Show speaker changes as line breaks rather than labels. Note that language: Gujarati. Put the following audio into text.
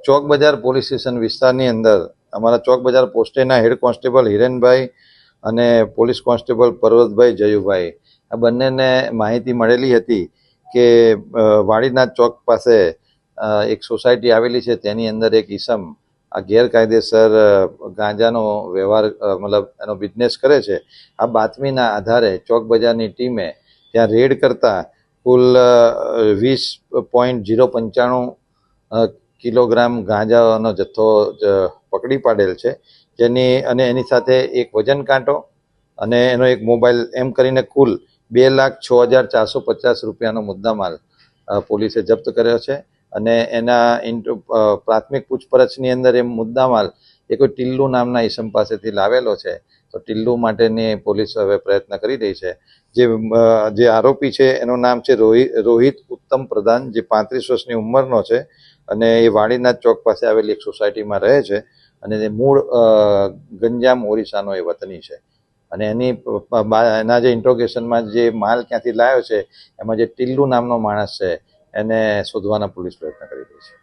ચોક બજાર પોલીસ સ્ટેશન વિસ્તારની અંદર અમારા ચોક બજાર પોસ્ટેના હેડ કોન્સ્ટેબલ હિરેનભાઈ અને પોલીસ કોન્સ્ટેબલ પર્વતભાઈ જયુભાઈ આ બંનેને માહિતી મળેલી હતી કે વાડીનાથ ચોક પાસે એક સોસાયટી આવેલી છે, તેની અંદર એક ઈસમ આ ગેરકાયદેસર ગાંજાનો વ્યવહાર મતલબ એનો બિઝનેસ કરે છે. આ બાતમીના આધારે ચોક બજારની ટીમે ત્યાં રેડ કરતા કુલ 20.095 કિલોગ્રામ ગાંજાનો જથ્થો પકડી પાડેલ છે, એની સાથે એક વજન કાંટો અને એનો એક મોબાઈલ એમ કરીને કુલ 2,06,450 રૂપિયાનો મુદ્દામાલ પોલીસે જપ્ત કર્યો છે. અને એના પ્રાથમિક પૂછપરછની અંદર એ મુદ્દામાલ એ કોઈ ટિલ્લુ નામના ઈસમ પાસેથી લાવેલો છે. તો ટિલ્લુ માટેની પોલીસ હવે પ્રયત્ન કરી રહી છે. જે આરોપી છે એનું નામ છે રોહિત ઉત્તમ પ્રધાન, જે 35 વર્ષની ઉંમરનો છે અને એ વાડીનાથ ચોક પાસે આવેલી એક સોસાયટીમાં રહે છે અને એ મૂળ ગંજામ ઓરિસ્સાનો એ વતની છે. અને એના જે ઇન્ટ્રોગેશનમાં જે માલ ક્યાંથી લાવ્યો છે એમાં જે ટિલ્લુ નામનો માણસ છે એને શોધવાના પોલીસ પ્રયત્ન કરી રહી છે.